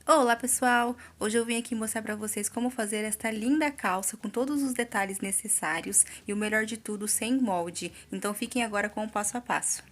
Olá pessoal! Hoje eu vim aqui mostrar pra vocês como fazer esta linda calça com todos os detalhes necessários e o melhor de tudo, sem molde. Então fiquem agora com o passo a passo.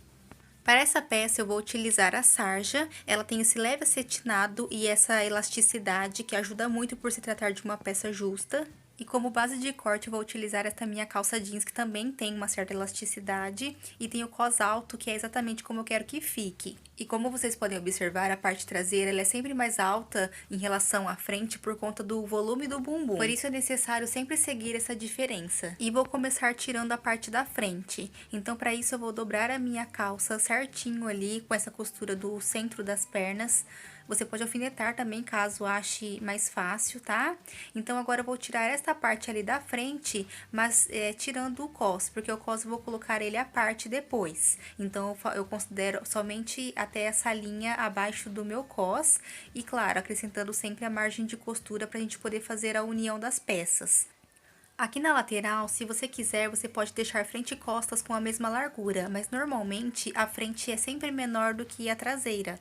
Para essa peça eu vou utilizar a sarja, ela tem esse leve acetinado e essa elasticidade que ajuda muito por se tratar de uma peça justa. E como base de corte eu vou utilizar esta minha calça jeans que também tem uma certa elasticidade e tem o cos alto que é exatamente como eu quero que fique. E como vocês podem observar, a parte traseira ela é sempre mais alta em relação à frente por conta do volume do bumbum. Por isso é necessário sempre seguir essa diferença. E vou começar tirando a parte da frente. Então para isso eu vou dobrar a minha calça certinho ali com essa costura do centro das pernas. Você pode alfinetar também, caso ache mais fácil, tá? Então, agora eu vou tirar esta parte ali da frente, mas tirando o cos, porque o cos eu vou colocar ele à parte depois. Então, eu considero somente até essa linha abaixo do meu cos e, claro, acrescentando sempre a margem de costura pra gente poder fazer a união das peças. Aqui na lateral, se você quiser, você pode deixar frente e costas com a mesma largura, mas normalmente a frente é sempre menor do que a traseira,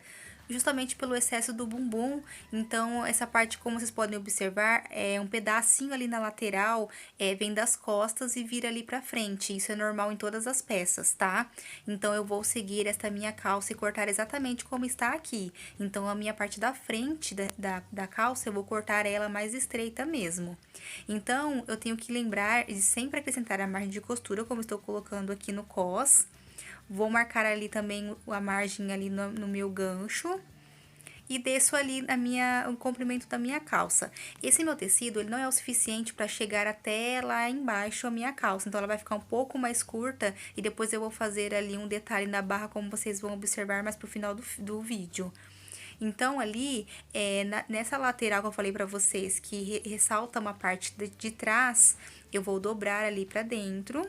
justamente pelo excesso do bumbum. Então, essa parte, como vocês podem observar, é um pedacinho ali na lateral, vem das costas e vira ali pra frente. Isso é normal em todas as peças, tá? Então, eu vou seguir esta minha calça e cortar exatamente como está aqui. Então, a minha parte da frente da calça, eu vou cortar ela mais estreita mesmo. Então, eu tenho que lembrar de sempre acrescentar a margem de costura, como estou colocando aqui no cos. Vou marcar ali também a margem ali no meu gancho. E desço ali o comprimento da minha calça. Esse meu tecido, ele não é o suficiente para chegar até lá embaixo a minha calça. Então, ela vai ficar um pouco mais curta e depois eu vou fazer ali um detalhe na barra, como vocês vão observar mais pro final do vídeo. Então, ali, nessa lateral que eu falei pra vocês, que ressalta uma parte de trás, eu vou dobrar ali pra dentro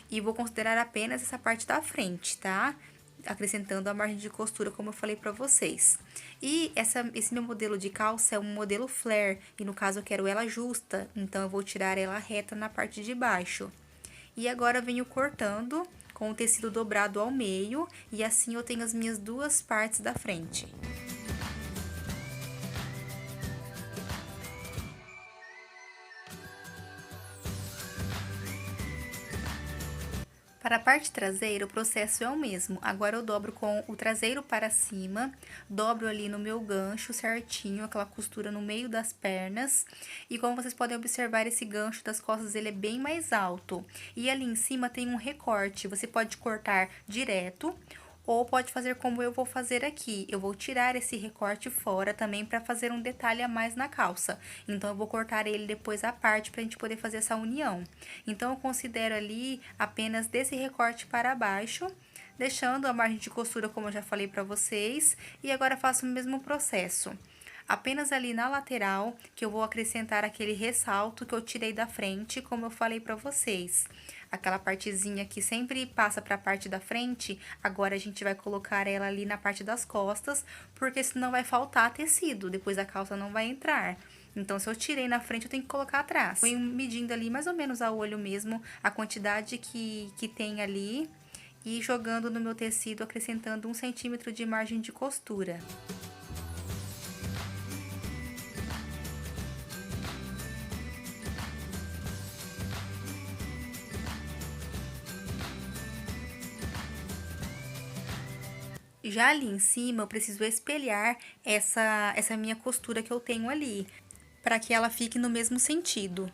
e vou considerar apenas essa parte da frente, tá? Acrescentando a margem de costura, como eu falei pra vocês. E esse meu modelo de calça é um modelo flare, e no caso eu quero ela justa, então eu vou tirar ela reta na parte de baixo. E agora eu venho cortando com o tecido dobrado ao meio, e assim eu tenho as minhas duas partes da frente. Para a parte traseira, o processo é o mesmo. Agora, eu dobro com o traseiro para cima, dobro ali no meu gancho certinho, aquela costura no meio das pernas. E como vocês podem observar, esse gancho das costas, ele é bem mais alto. E ali em cima tem um recorte, você pode cortar direto ou pode fazer como eu vou fazer aqui. Eu vou tirar esse recorte fora também para fazer um detalhe a mais na calça. Então, eu vou cortar ele depois à parte pra gente poder fazer essa união. Então, eu considero ali apenas desse recorte para baixo, deixando a margem de costura como eu já falei pra vocês. E agora, faço o mesmo processo. Apenas ali na lateral, que eu vou acrescentar aquele ressalto que eu tirei da frente, como eu falei pra vocês. Aquela partezinha que sempre passa pra parte da frente, agora a gente vai colocar ela ali na parte das costas, porque senão vai faltar tecido, depois a calça não vai entrar. Então, se eu tirei na frente, eu tenho que colocar atrás. Fui medindo ali mais ou menos a olho mesmo a quantidade que tem ali e jogando no meu tecido, acrescentando 1 centímetro de margem de costura. Já ali em cima, eu preciso espelhar essa minha costura que eu tenho ali, para que ela fique no mesmo sentido.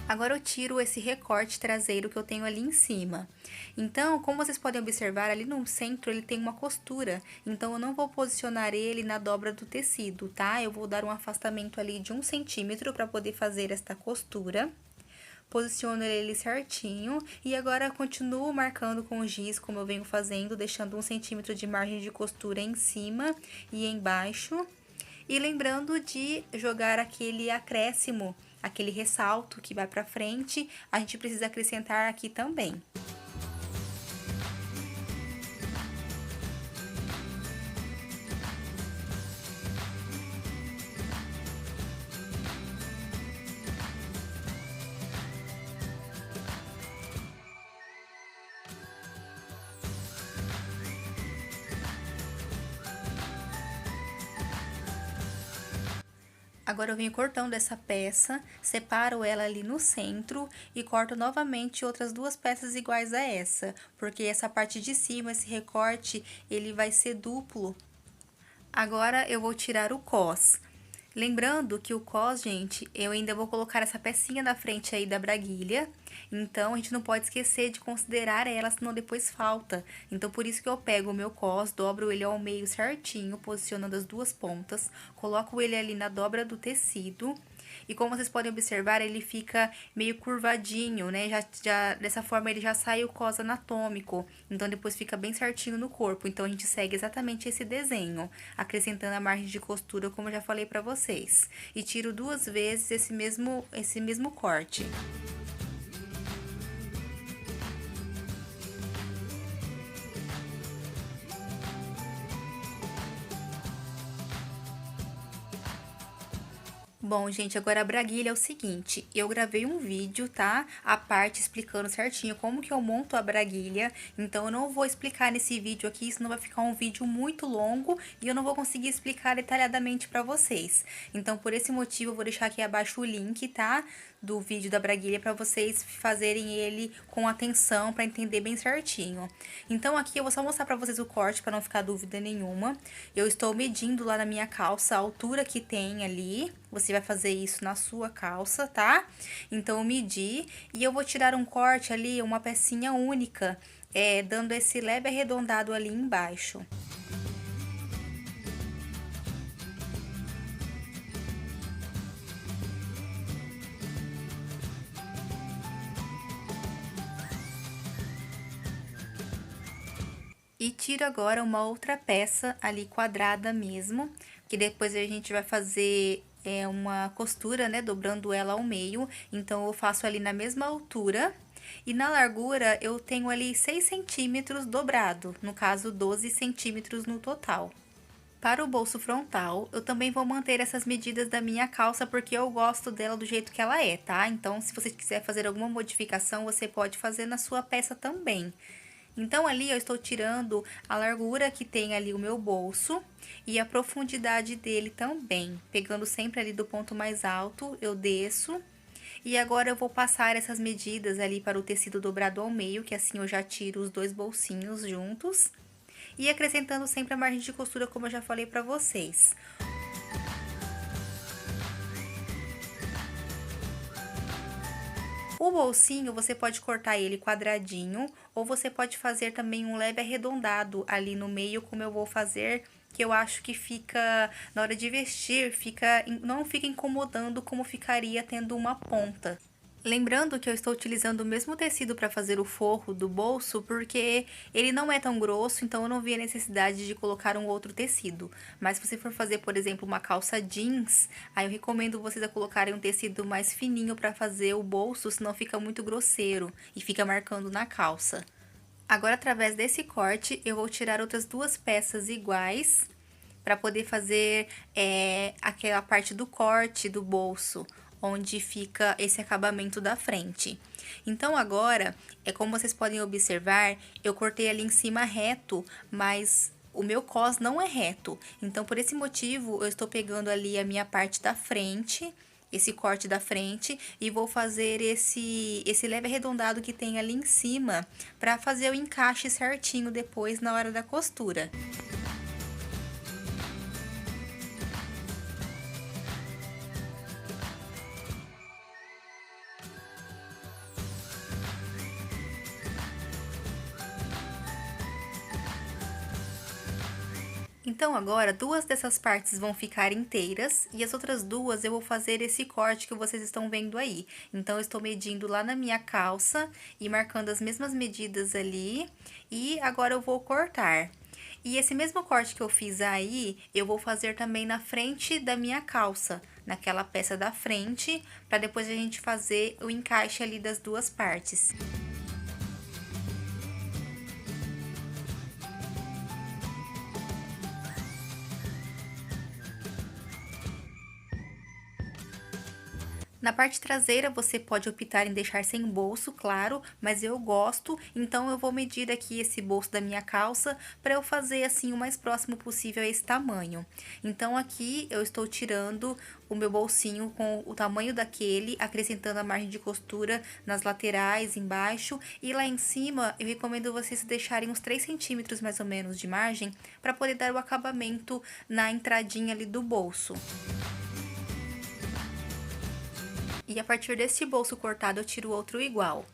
Agora, eu tiro esse recorte traseiro que eu tenho ali em cima. Então, como vocês podem observar, ali no centro ele tem uma costura. Então, eu não vou posicionar ele na dobra do tecido, tá? Eu vou dar um afastamento ali de 1 centímetro para poder fazer esta costura. Posiciono ele certinho e agora continuo marcando com o giz, como eu venho fazendo, deixando 1 centímetro de margem de costura em cima e embaixo. E lembrando de jogar aquele acréscimo aquele ressalto que vai pra frente, a gente precisa acrescentar aqui também. Agora eu venho cortando essa peça, separo ela ali no centro e corto novamente outras duas peças iguais a essa, porque essa parte de cima, esse recorte, ele vai ser duplo. Agora eu vou tirar o cós. Lembrando que o cós, gente, eu ainda vou colocar essa pecinha na frente aí da braguilha, então a gente não pode esquecer de considerar ela, senão depois falta. Então, por isso que eu pego o meu cós, dobro ele ao meio certinho, posicionando as duas pontas, coloco ele ali na dobra do tecido. E como vocês podem observar, ele fica meio curvadinho, né? Dessa forma, ele já sai o cós anatômico. Então, depois fica bem certinho no corpo. Então, a gente segue exatamente esse desenho, acrescentando a margem de costura, como eu já falei pra vocês. E tiro duas vezes esse mesmo corte. Bom, gente, agora a braguilha é o seguinte, eu gravei um vídeo, tá? A parte explicando certinho como que eu monto a braguilha, então eu não vou explicar nesse vídeo aqui, senão vai ficar um vídeo muito longo e eu não vou conseguir explicar detalhadamente pra vocês. Então, por esse motivo, eu vou deixar aqui abaixo o link, tá? Do vídeo da braguilha pra vocês fazerem ele com atenção, pra entender bem certinho. Então, aqui eu vou só mostrar pra vocês o corte, pra não ficar dúvida nenhuma. Eu estou medindo lá na minha calça a altura que tem ali. Você vai fazer isso na sua calça, tá? Então, eu medi e eu vou tirar um corte ali, uma pecinha única, dando esse leve arredondado ali embaixo. E tiro agora uma outra peça ali quadrada mesmo, que depois a gente vai fazer uma costura, né, dobrando ela ao meio. Então, eu faço ali na mesma altura. E na largura, eu tenho ali 6 centímetros dobrado, no caso, 12 centímetros no total. Para o bolso frontal, eu também vou manter essas medidas da minha calça, porque eu gosto dela do jeito que ela é, tá? Então, se você quiser fazer alguma modificação, você pode fazer na sua peça também. Então, ali eu estou tirando a largura que tem ali o meu bolso e a profundidade dele também. Pegando sempre ali do ponto mais alto, eu desço. E agora eu vou passar essas medidas ali para o tecido dobrado ao meio, que assim eu já tiro os dois bolsinhos juntos. E acrescentando sempre a margem de costura, como eu já falei pra vocês. O bolsinho, você pode cortar ele quadradinho, ou você pode fazer também um leve arredondado ali no meio, como eu vou fazer, que eu acho que fica, na hora de vestir, não fica incomodando como ficaria tendo uma ponta. Lembrando que eu estou utilizando o mesmo tecido para fazer o forro do bolso, porque ele não é tão grosso, então eu não vi a necessidade de colocar um outro tecido. Mas se você for fazer, por exemplo, uma calça jeans, aí eu recomendo vocês a colocarem um tecido mais fininho para fazer o bolso, senão fica muito grosseiro e fica marcando na calça. Agora, através desse corte, eu vou tirar outras duas peças iguais para poder fazer aquela parte do corte do bolso, onde fica esse acabamento da frente. Então, agora, como vocês podem observar, eu cortei ali em cima reto, mas o meu cós não é reto. Então, por esse motivo, eu estou pegando ali a minha parte da frente, esse corte da frente, e vou fazer esse leve arredondado que tem ali em cima, para fazer o encaixe certinho depois na hora da costura. Então, agora, duas dessas partes vão ficar inteiras e as outras duas eu vou fazer esse corte que vocês estão vendo aí. Então, eu estou medindo lá na minha calça e marcando as mesmas medidas ali e agora eu vou cortar. E esse mesmo corte que eu fiz aí, eu vou fazer também na frente da minha calça, naquela peça da frente, para depois a gente fazer o encaixe ali das duas partes. Na parte traseira, você pode optar em deixar sem bolso, claro, mas eu gosto, então eu vou medir aqui esse bolso da minha calça para eu fazer assim o mais próximo possível a esse tamanho. Então aqui eu estou tirando o meu bolsinho com o tamanho daquele, acrescentando a margem de costura nas laterais, embaixo, e lá em cima eu recomendo vocês deixarem uns 3 centímetros mais ou menos de margem para poder dar o acabamento na entradinha ali do bolso. E a partir desse bolso cortado, eu tiro outro igual.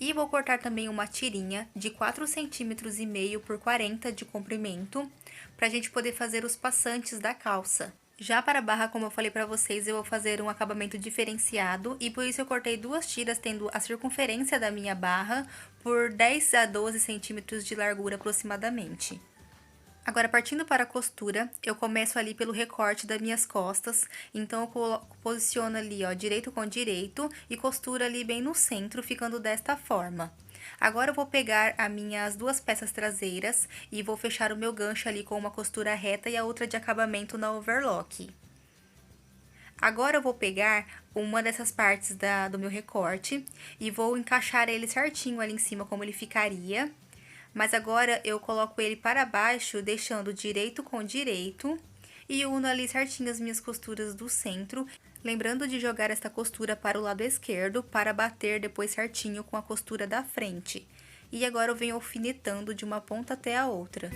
E vou cortar também uma tirinha de 4,5 cm por 40 de comprimento, pra gente poder fazer os passantes da calça. Já para a barra, como eu falei pra vocês, eu vou fazer um acabamento diferenciado, e por isso eu cortei 2 tiras tendo a circunferência da minha barra por 10 a 12 centímetros de largura aproximadamente. Agora, partindo para a costura, eu começo ali pelo recorte das minhas costas, então eu posiciono ali, ó, direito com direito e costuro ali bem no centro, ficando desta forma. Agora eu vou pegar as minhas 2 peças traseiras e vou fechar o meu gancho ali com uma costura reta e a outra de acabamento na overlock. Agora eu vou pegar uma dessas partes do meu recorte e vou encaixar ele certinho ali em cima como ele ficaria. Mas agora eu coloco ele para baixo, deixando direito com direito e uno ali certinho as minhas costuras do centro, lembrando de jogar esta costura para o lado esquerdo para bater depois certinho com a costura da frente. E agora eu venho alfinetando de uma ponta até a outra.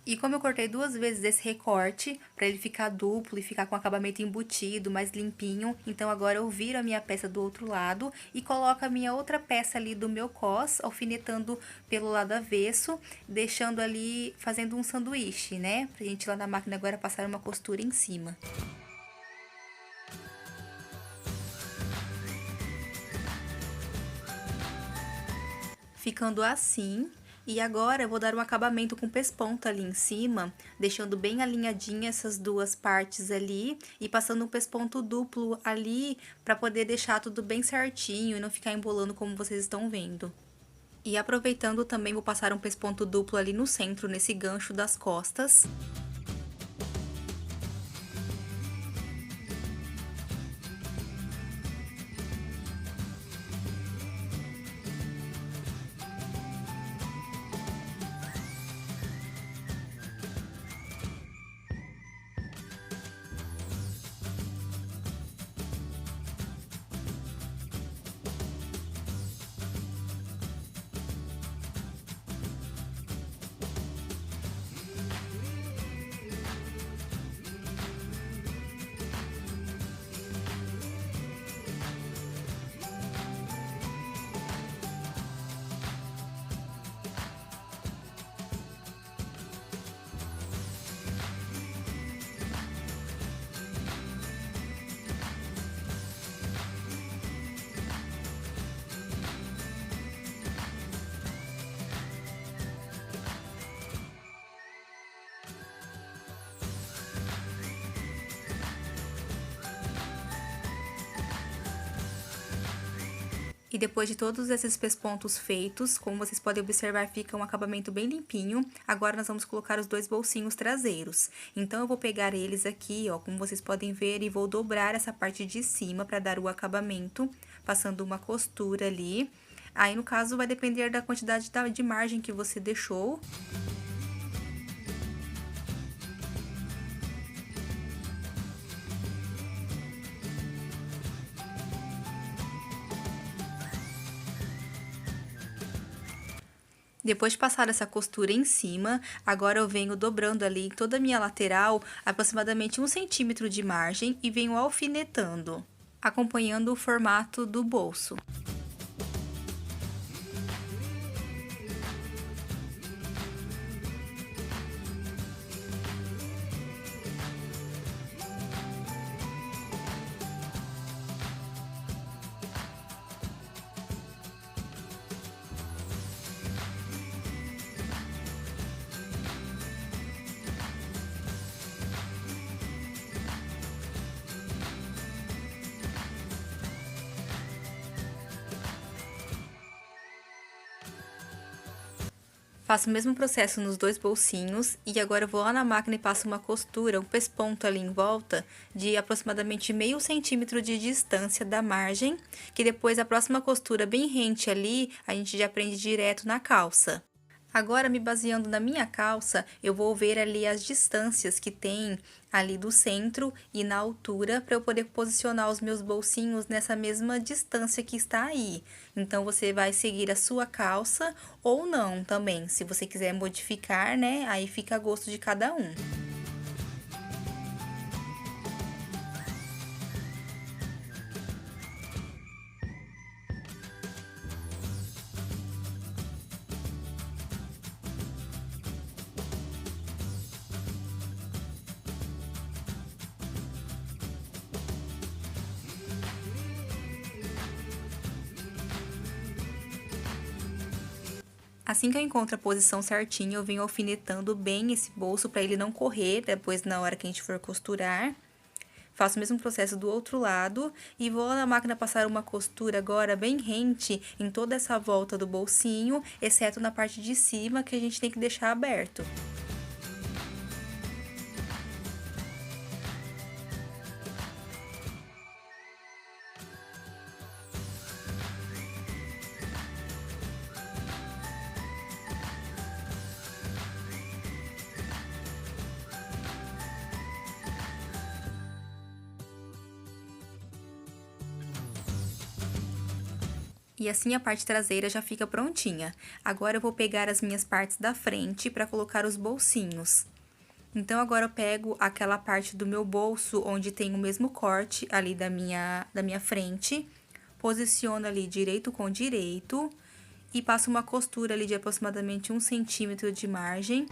E como eu cortei 2 vezes esse recorte, para ele ficar duplo e ficar com acabamento embutido, mais limpinho, então agora eu viro a minha peça do outro lado e coloco a minha outra peça ali do meu cos, alfinetando pelo lado avesso, deixando ali, fazendo um sanduíche, né? Pra gente ir lá na máquina agora passar uma costura em cima. Ficando assim. E agora eu vou dar um acabamento com pesponta ali em cima, deixando bem alinhadinha essas 2 partes ali e passando um pesponto duplo ali para poder deixar tudo bem certinho e não ficar embolando como vocês estão vendo. E aproveitando também vou passar um pesponto duplo ali no centro, nesse gancho das costas. E depois de todos esses pespontos feitos, como vocês podem observar, fica um acabamento bem limpinho. Agora, nós vamos colocar os 2 bolsinhos traseiros. Então, eu vou pegar eles aqui, ó, como vocês podem ver, e vou dobrar essa parte de cima para dar o acabamento, passando uma costura ali. Aí, no caso, vai depender da quantidade de margem que você deixou. Depois de passar essa costura em cima, agora eu venho dobrando ali toda a minha lateral, aproximadamente 1 centímetro de margem, e venho alfinetando, acompanhando o formato do bolso. Faço o mesmo processo nos dois bolsinhos e agora eu vou lá na máquina e passo uma costura, um pesponto ali em volta de aproximadamente meio centímetro de distância da margem, que depois a próxima costura bem rente ali, a gente já prende direto na calça. Agora, me baseando na minha calça, eu vou ver ali as distâncias que tem ali do centro e na altura para eu poder posicionar os meus bolsinhos nessa mesma distância que está aí. Então, você vai seguir a sua calça ou não também, se você quiser modificar, né? Aí fica a gosto de cada um. Assim que eu encontro a posição certinha, eu venho alfinetando bem esse bolso para ele não correr depois na hora que a gente for costurar. Faço o mesmo processo do outro lado e vou na máquina passar uma costura agora bem rente em toda essa volta do bolsinho, exceto na parte de cima que a gente tem que deixar aberto. E assim a parte traseira já fica prontinha. Agora eu vou pegar as minhas partes da frente para colocar os bolsinhos. Então, agora eu pego aquela parte do meu bolso onde tem o mesmo corte ali da minha frente, posiciono ali direito com direito e passo uma costura ali de aproximadamente 1 centímetro de margem.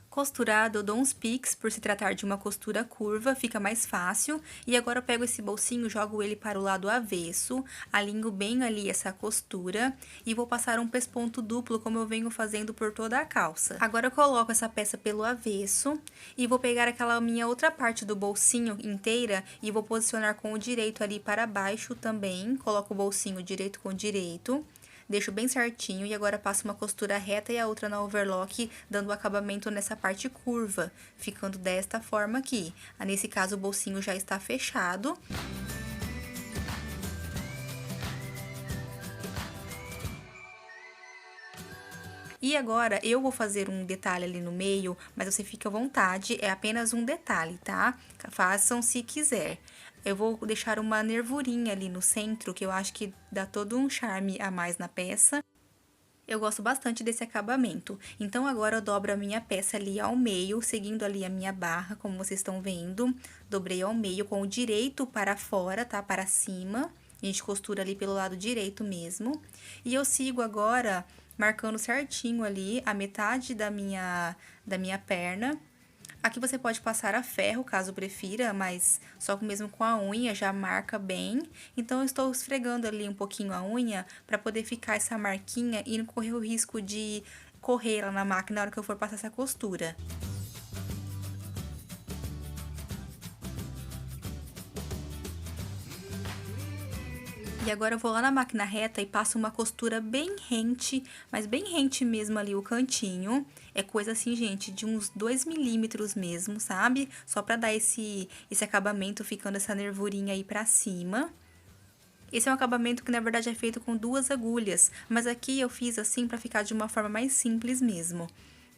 Costurado, eu dou uns piques, por se tratar de uma costura curva, fica mais fácil. E agora eu pego esse bolsinho, jogo ele para o lado avesso, alinho bem ali essa costura e vou passar um pesponto duplo, como eu venho fazendo por toda a calça. Agora eu coloco essa peça pelo avesso e vou pegar aquela minha outra parte do bolsinho inteira e vou posicionar com o direito ali para baixo também. Coloco o bolsinho direito com direito. Deixo bem certinho e agora passo uma costura reta e a outra na overlock, dando o acabamento nessa parte curva, ficando desta forma aqui. Nesse caso, o bolsinho já está fechado. E agora, eu vou fazer um detalhe ali no meio, mas você fica à vontade, é apenas um detalhe, tá? Façam se quiser. Eu vou deixar uma nervurinha ali no centro, que eu acho que dá todo um charme a mais na peça. Eu gosto bastante desse acabamento. Então, agora eu dobro a minha peça ali ao meio, seguindo ali a minha barra, como vocês estão vendo. Dobrei ao meio com o direito para fora, tá? Para cima. A gente costura ali pelo lado direito mesmo. E eu sigo agora marcando certinho ali a metade da minha perna. Aqui você pode passar a ferro, caso prefira, mas só mesmo com a unha já marca bem. Então, eu estou esfregando ali um pouquinho a unha para poder ficar essa marquinha e não correr o risco de correr lá na máquina na hora que eu for passar essa costura. E agora eu vou lá na máquina reta e passo uma costura bem rente, mas bem rente mesmo ali o cantinho. É coisa assim, gente, de uns 2 milímetros mesmo, sabe? Só pra dar esse acabamento, ficando essa nervurinha aí pra cima. Esse é um acabamento que, na verdade, é feito com 2 agulhas, mas aqui eu fiz assim pra ficar de uma forma mais simples mesmo.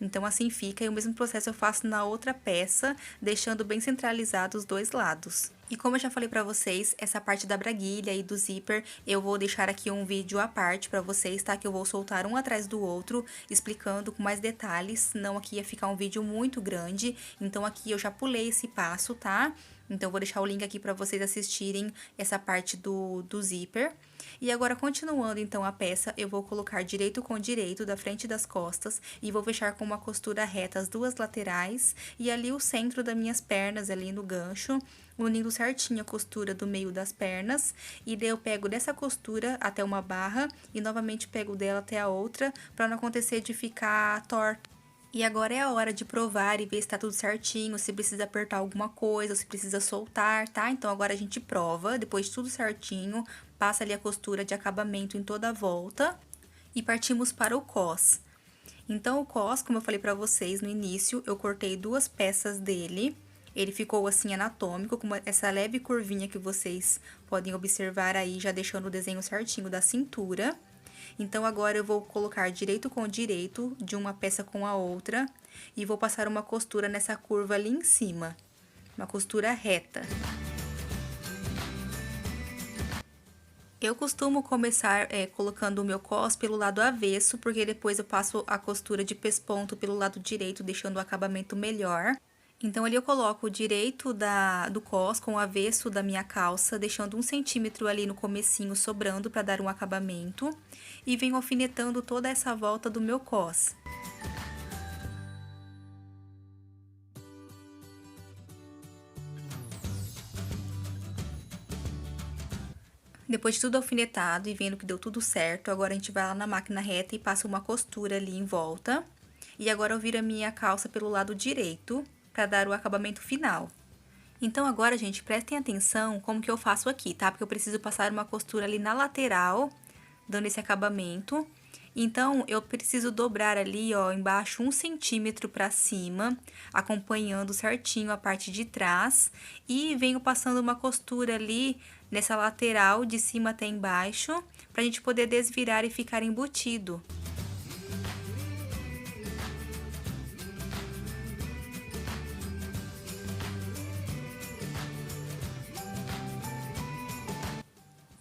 Então, assim fica, e o mesmo processo eu faço na outra peça, deixando bem centralizados os dois lados. E como eu já falei pra vocês, essa parte da braguilha e do zíper, eu vou deixar aqui um vídeo à parte pra vocês, tá? Que eu vou soltar um atrás do outro, explicando com mais detalhes, senão aqui ia ficar um vídeo muito grande. Então, aqui eu já pulei esse passo, tá? Então, eu vou deixar o link aqui pra vocês assistirem essa parte do zíper. E agora, continuando, então, a peça, eu vou colocar direito com direito, da frente e das costas, e vou fechar com uma costura reta as 2 laterais, e ali o centro das minhas pernas, ali no gancho, unindo certinho a costura do meio das pernas, e daí eu pego dessa costura até uma barra, e novamente pego dela até a outra, pra não acontecer de ficar torto. E agora é a hora de provar e ver se tá tudo certinho, se precisa apertar alguma coisa, se precisa soltar, tá? Então agora a gente prova, depois de tudo certinho, passa ali a costura de acabamento em toda a volta e partimos para o cos. Então o cos, como eu falei pra vocês no início, eu cortei 2 peças dele. Ele ficou assim anatômico, com essa leve curvinha que vocês podem observar aí, já deixando o desenho certinho da cintura. Então, agora eu vou colocar direito com direito, de uma peça com a outra, e vou passar uma costura nessa curva ali em cima, uma costura reta. Eu costumo começar colocando o meu cos pelo lado avesso, porque depois eu passo a costura de pesponto pelo lado direito, deixando o acabamento melhor. Então, ali eu coloco o direito do cos com o avesso da minha calça, deixando 1 centímetro ali no comecinho sobrando para dar um acabamento. E venho alfinetando toda essa volta do meu cos. Depois de tudo alfinetado e vendo que deu tudo certo, agora a gente vai lá na máquina reta e passa uma costura ali em volta. E agora eu viro a minha calça pelo lado direito, para dar o acabamento final. Então agora, gente, prestem atenção como que eu faço aqui, tá? Porque eu preciso passar uma costura ali na lateral, dando esse acabamento. Então, eu preciso dobrar ali, ó, embaixo 1 centímetro pra cima, acompanhando certinho a parte de trás. E venho passando uma costura ali nessa lateral, de cima até embaixo, pra gente poder desvirar e ficar embutido.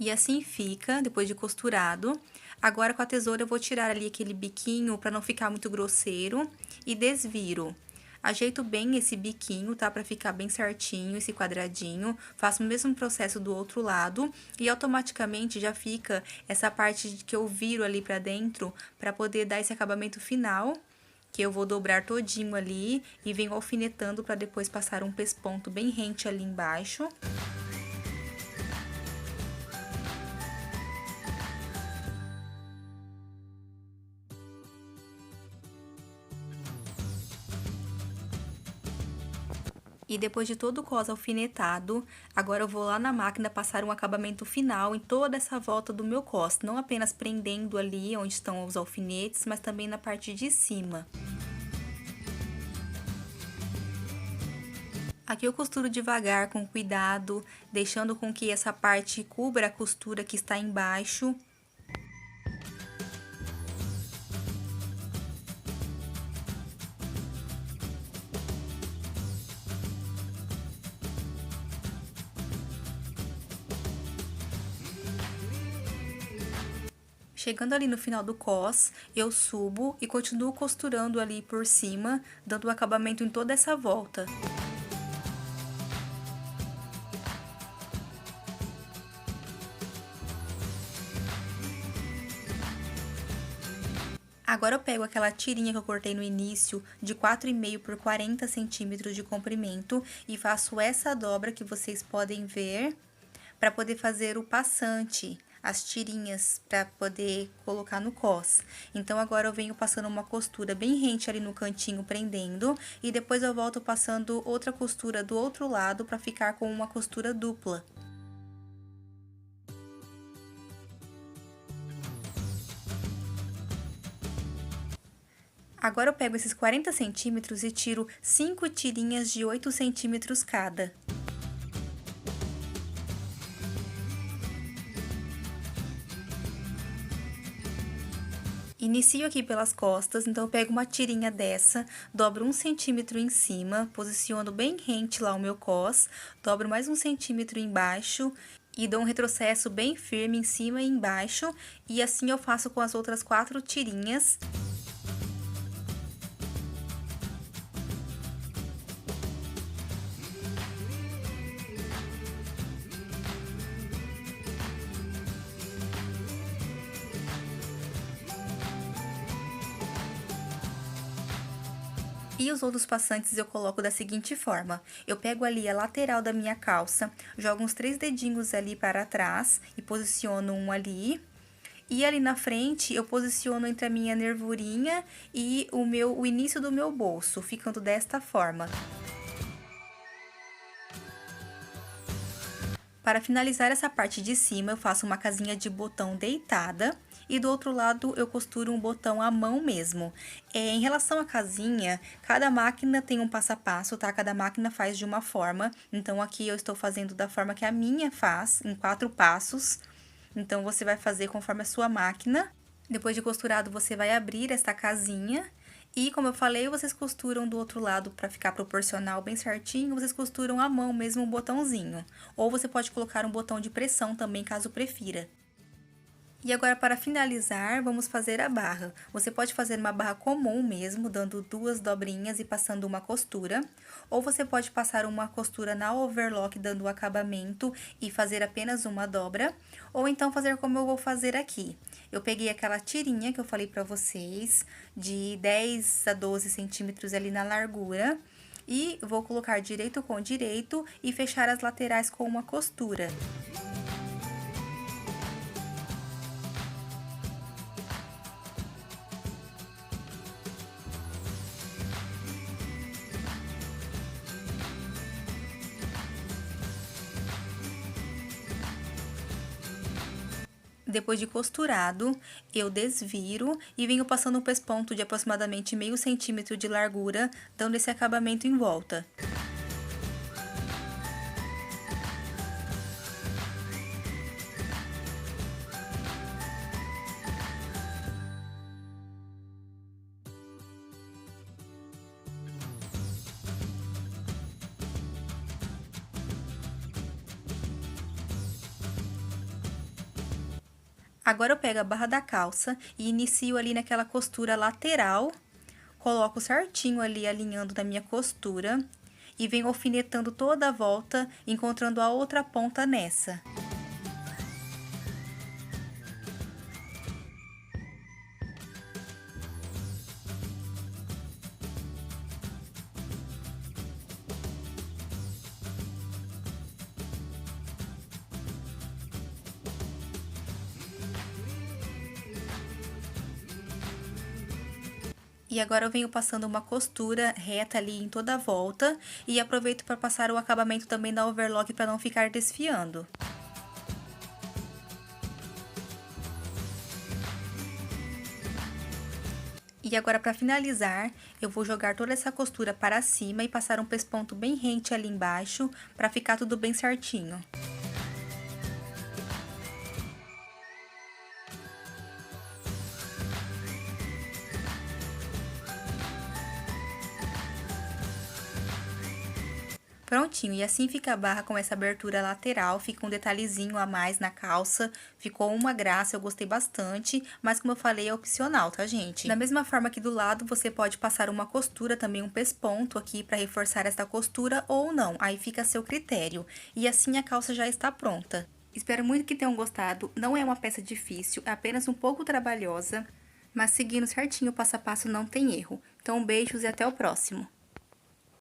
E assim fica, depois de costurado. Agora, com a tesoura, eu vou tirar ali aquele biquinho para não ficar muito grosseiro e desviro. Ajeito bem esse biquinho, tá? Pra ficar bem certinho, esse quadradinho. Faço o mesmo processo do outro lado e automaticamente já fica essa parte que eu viro ali pra dentro pra poder dar esse acabamento final, que eu vou dobrar todinho ali e venho alfinetando pra depois passar um pesponto bem rente ali embaixo. E depois de todo o cos alfinetado, agora eu vou lá na máquina passar um acabamento final em toda essa volta do meu cos. Não apenas prendendo ali onde estão os alfinetes, mas também na parte de cima. Aqui eu costuro devagar, com cuidado, deixando com que essa parte cubra a costura que está embaixo. Chegando ali no final do cos, eu subo e continuo costurando ali por cima, dando o acabamento em toda essa volta. Agora eu pego aquela tirinha que eu cortei no início, de 4,5 por 40 centímetros de comprimento, e faço essa dobra que vocês podem ver, para poder fazer o passante, as tirinhas, para poder colocar no cos. Então, agora eu venho passando uma costura bem rente ali no cantinho, prendendo, e depois eu volto passando outra costura do outro lado, para ficar com uma costura dupla. Agora eu pego esses 40 centímetros e tiro 5 tirinhas de 8 centímetros cada. Inicio aqui pelas costas, então eu pego uma tirinha dessa, dobro 1 centímetro em cima, posiciono bem rente lá o meu cos, dobro mais 1 centímetro embaixo e dou um retrocesso bem firme em cima e embaixo, e assim eu faço com as outras 4 tirinhas. E os outros passantes eu coloco da seguinte forma: eu pego ali a lateral da minha calça, jogo uns 3 dedinhos ali para trás e posiciono um ali. E ali na frente, eu posiciono entre a minha nervurinha e o início do meu bolso, ficando desta forma. Para finalizar essa parte de cima, eu faço uma casinha de botão deitada e do outro lado eu costuro um botão à mão mesmo. Em relação à casinha, cada máquina tem um passo a passo, tá? Cada máquina faz de uma forma, então aqui eu estou fazendo da forma que a minha faz, em 4 passos. Então, você vai fazer conforme a sua máquina. Depois de costurado, você vai abrir esta casinha. E, como eu falei, vocês costuram do outro lado para ficar proporcional bem certinho, vocês costuram à mão mesmo um botãozinho. Ou você pode colocar um botão de pressão também, caso prefira. E agora, para finalizar, vamos fazer a barra. Você pode fazer uma barra comum mesmo, dando 2 dobrinhas e passando uma costura. Ou você pode passar uma costura na overlock, dando o acabamento e fazer apenas uma dobra. Ou então fazer como eu vou fazer aqui. Eu peguei aquela tirinha que eu falei pra vocês, de 10 a 12 centímetros ali na largura. E vou colocar direito com direito e fechar as laterais com uma costura. Depois de costurado, eu desviro e venho passando um pesponto de aproximadamente meio centímetro de largura, dando esse acabamento em volta. Agora, eu pego a barra da calça e inicio ali naquela costura lateral, coloco certinho ali, alinhando na minha costura, e venho alfinetando toda a volta, encontrando a outra ponta nessa. E agora, eu venho passando uma costura reta ali em toda a volta e aproveito para passar o acabamento também da overlock para não ficar desfiando. E agora, para finalizar, eu vou jogar toda essa costura para cima e passar um pesponto bem rente ali embaixo para ficar tudo bem certinho. Prontinho, e assim fica a barra com essa abertura lateral, fica um detalhezinho a mais na calça, ficou uma graça, eu gostei bastante, mas como eu falei, é opcional, tá, gente? Da mesma forma que do lado, você pode passar uma costura, também um pesponto aqui pra reforçar essa costura ou não, aí fica a seu critério. E assim a calça já está pronta. Espero muito que tenham gostado, não é uma peça difícil, é apenas um pouco trabalhosa, mas seguindo certinho o passo a passo não tem erro. Então, beijos e até o próximo!